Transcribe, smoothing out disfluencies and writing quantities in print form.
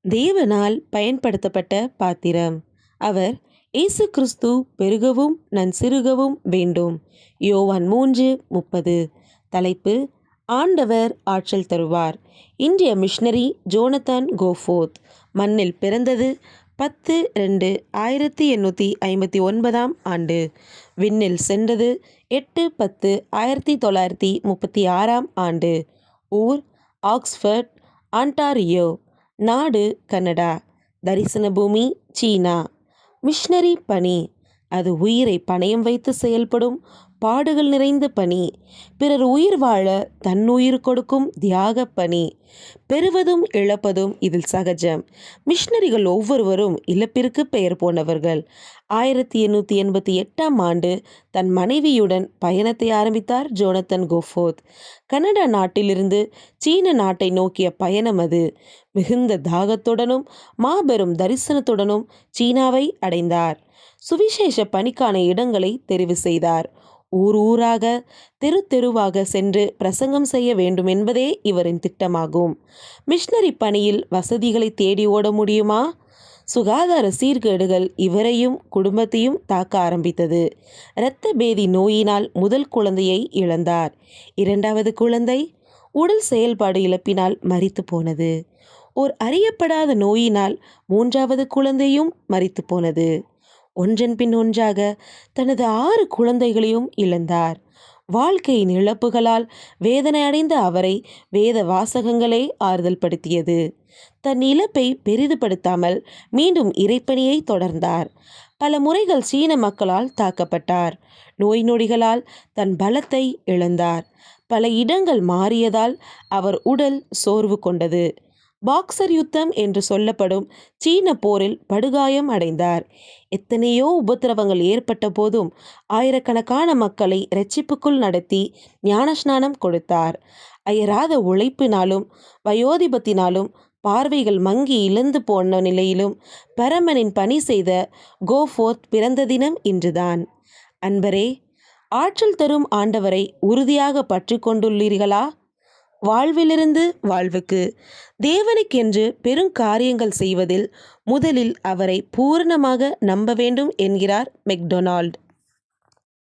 தேவனால் பயன்படுத்தப்பட்ட பாத்திரம். அவர் இயேசு கிறிஸ்து பெருகவும் நான் சிறுகவும் வேண்டும். யோவான் 3:30. தலைப்பு: ஆண்டவர் ஆற்றல் தருவார். இந்திய மிஷனரி ஜோனத்தன் கோஃபோர்த். மண்ணில் பிறந்தது 10-2-1859 ஆண்டு. விண்ணில் சென்றது 8-10-1936 ஆண்டு. ஊர் ஆக்ஸ்போர்ட், ஆன்டாரியோ. நாடு கனடா. தரிசன பூமி சீனா. மிஷனரி பணி. அது உயிரை பணயம் வைத்து செயல்படும் பாடுகள் நிறைந்த பணி. பிறர் உயிர் வாழ தன்னுயிர் கொடுக்கும் தியாக பணி. பெறுவதும் இழப்பதும் இதில் சகஜம். மிஷனரிகள் ஒவ்வொருவரும் இழப்பிற்கு பெயர் போனவர்கள். 1888 ஆண்டு தன் மனைவியுடன் பயணத்தை ஆரம்பித்தார் ஜோனத்தன் கோஃபோர்த். கனடா நாட்டிலிருந்து சீன நாட்டை நோக்கிய பயணம் அது. மிகுந்த தாகத்துடனும் மாபெரும் தரிசனத்துடனும் சீனாவை அடைந்தார். சுவிசேஷ பணிக்கான இடங்களை தெரிவு செய்தார். ஊர் ஊராக, தெரு தெருவாக சென்று பிரசங்கம் செய்ய வேண்டும் என்பதே இவரின் திட்டமாகும். மிஷனரி பணியில் வசதிகளை தேடி ஓட முடியுமா? சுகாதார சீர்கேடுகள் இவரையும் குடும்பத்தையும் தாக்க ஆரம்பித்தது. இரத்த பேதி நோயினால் முதல் குழந்தையை இழந்தார். இரண்டாவது குழந்தை உடல் செயல்பாடு இழப்பினால் மரித்து போனது. ஓர் அறியப்படாத நோயினால் மூன்றாவது குழந்தையும் மரித்து போனது. ஒன்றன் பின் ஒன்றாக தனது 6 குழந்தைகளையும் இழந்தார். வாழ்க்கையின் இழப்புகளால் வேதனை அடைந்த அவரை வேத வாசகங்களே ஆறுதல் படுத்தியது. தன் இழப்பை பெரிதுபடுத்தாமல் மீண்டும் இறைப்பணியை தொடர்ந்தார். பல முறைகள் சீன மக்களால் தாக்கப்பட்டார். நோய் நொடிகளால் தன் பலத்தை இழந்தார். பல இடங்கள் மாறியதால் அவர் உடல் சோர்வு கொண்டது. பாக்சர் யுத்தம் என்று சொல்லப்படும் சீன போரில் படுகாயம் அடைந்தார். எத்தனையோ உபத்திரவங்கள் ஏற்பட்ட போதும் ஆயிரக்கணக்கான மக்களை இரட்சிப்புக்குள் நடத்தி ஞானஸ்நானம் கொடுத்தார். அயராத உழைப்பினாலும் வயோதிபத்தினாலும் பார்வைகள் மங்கி இழந்து போன நிலையிலும் பரமனின் பணி செய்த கோஃபோர்த் பிறந்த தினம் இன்றுதான். அன்பரே, ஆற்றல் தரும் ஆண்டவரை உறுதியாக பற்றி கொண்டுள்ளீர்களா? வாழ்விலிருந்து வாழ்வுக்கு. தேவனுக்கென்று பெருங்காரியங்கள் செய்வதில் முதலில் அவரை பூரணமாக நம்ப வேண்டும் என்கிறார் மெக்டொனால்ட்.